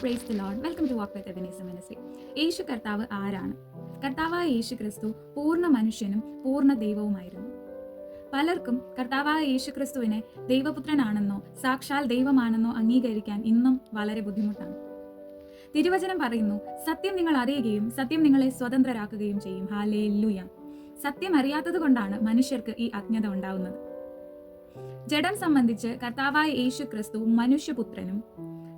Price the lord. Welcome to walk with Ebenezer ministry. യേശു കർത്താവ് ആരാണ്? കർത്താവായ യേശു ക്രിസ്തു പൂർണ്ണ മനുഷ്യനും പൂർണ്ണ ദൈവവുമായിരുന്നു. പലർക്കും കർത്താവായ യേശു ക്രിസ്തുവിനെ ദൈവപുത്രനാണെന്നോ സാക്ഷാൽ ദൈവമാണെന്നോ അംഗീകരിക്കാൻ ഇന്നും വളരെ ബുദ്ധിമുട്ടാണ്. തിരുവചനം പറയുന്നു, സത്യം നിങ്ങൾ അറിയുകയും സത്യം നിങ്ങളെ സ്വതന്ത്രരാക്കുകയും ചെയ്യും. ഹല്ലേലൂയ. സത്യം അറിയാത്തത് കൊണ്ടാണ് മനുഷ്യർക്ക് ഈ അജ്ഞത ഉണ്ടാവുന്നത്. ജഡം സംബന്ധിച്ച് കർത്താവായ യേശു ക്രിസ്തു മനുഷ്യപുത്രനും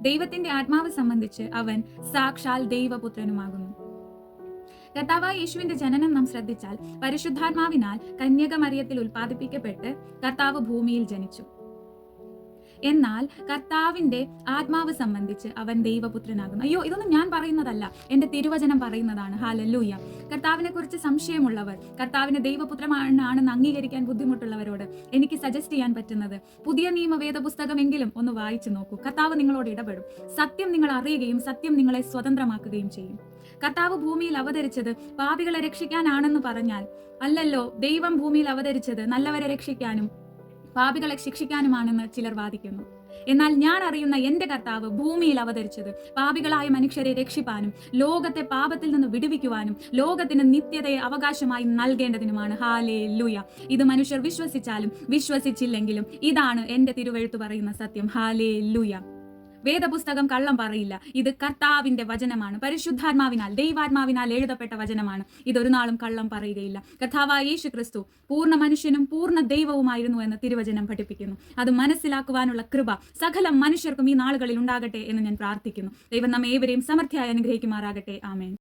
ദൈവത്തിന്റെ ആത്മാവ് സംബന്ധിച്ച് അവൻ സാക്ഷാൽ ദൈവപുത്രനുമാകുന്നു. കർത്താവായ യേശുവിന്റെ ജനനം നാം ശ്രദ്ധിച്ചാൽ പരിശുദ്ധാത്മാവിനാൽ കന്യക മറിയത്തിൽ ഉൽപ്പാദിപ്പിക്കപ്പെട്ട് കർത്താവ് ഭൂമിയിൽ ജനിച്ചു. എന്നാൽ കർത്താവിന്റെ ആത്മാവ് സംബന്ധിച്ച് അവൻ ദൈവപുത്രനാകുന്നു. അയ്യോ, ഇതൊന്നും ഞാൻ പറയുന്നതല്ല, എന്റെ തിരുവചനം പറയുന്നതാണ്. ഹല്ലേലൂയ. കർത്താവിനെ കുറിച്ച് സംശയമുള്ളവർ, കർത്താവിനെ ദൈവപുത്രനാണെന്ന് അംഗീകരിക്കാൻ ബുദ്ധിമുട്ടുള്ളവരോട് എനിക്ക് സജസ്റ്റ് ചെയ്യാൻ പറ്റുന്നത് പുതിയ നിയമ വേദപുസ്തകമെങ്കിലും ഒന്ന് വായിച്ചു നോക്കൂ. കർത്താവ് നിങ്ങളോട് ഇടപെടും. സത്യം നിങ്ങൾ അറിയുകയും സത്യം നിങ്ങളെ സ്വതന്ത്രമാക്കുകയും ചെയ്യും. കർത്താവ് ഭൂമിയിൽ അവതരിച്ചത് പാപികളെ രക്ഷിക്കാനാണെന്ന് പറഞ്ഞാൽ അല്ലല്ലോ, ദൈവം ഭൂമിയിൽ അവതരിച്ചത് നല്ലവരെ രക്ഷിക്കാനും പാപികളെ ശിക്ഷിക്കാനുമാണെന്ന് ചിലർ വാദിക്കുന്നു. എന്നാൽ ഞാൻ അറിയുന്ന എന്റെ കർത്താവ് ഭൂമിയിൽ അവതരിച്ചത് പാപികളായ മനുഷ്യരെ രക്ഷിപ്പാനും ലോകത്തെ പാപത്തിൽ നിന്ന് വിടുവിക്കുവാനും ലോകത്തിന് നിത്യതയെ അവകാശമായി നൽകേണ്ടതിനുമാണ്. ഹല്ലേലൂയ. ഇത് മനുഷ്യർ വിശ്വസിച്ചാലും വിശ്വസിച്ചില്ലെങ്കിലും ഇതാണ് എന്റെ തിരുവെഴുത്ത് പറയുന്ന സത്യം. ഹല്ലേലൂയ. വേദപുസ്തകം കള്ളം പറയില്ല. ഇത് കർത്താവിന്റെ വചനമാണ്. പരിശുദ്ധാത്മാവിനാൽ ദൈവാത്മാവിനാൽ എഴുതപ്പെട്ട വചനമാണ്. ഇതൊരു നാളും കള്ളം പറയുകയില്ല. കർത്താവായ യേശു ക്രിസ്തു പൂർണ്ണ മനുഷ്യനും പൂർണ്ണ ദൈവവുമായിരുന്നു എന്ന് തിരുവചനം പഠിപ്പിക്കുന്നു. അത് മനസ്സിലാക്കുവാനുള്ള കൃപ സകല മനുഷ്യർക്കും ഈ നാളുകളിൽ ഉണ്ടാകട്ടെ എന്ന് ഞാൻ പ്രാർത്ഥിക്കുന്നു. ദൈവം നമ്മെ ഏവരെയും സമൃദ്ധിയായി അനുഗ്രഹിക്കുമാറാകട്ടെ. ആമേൻ.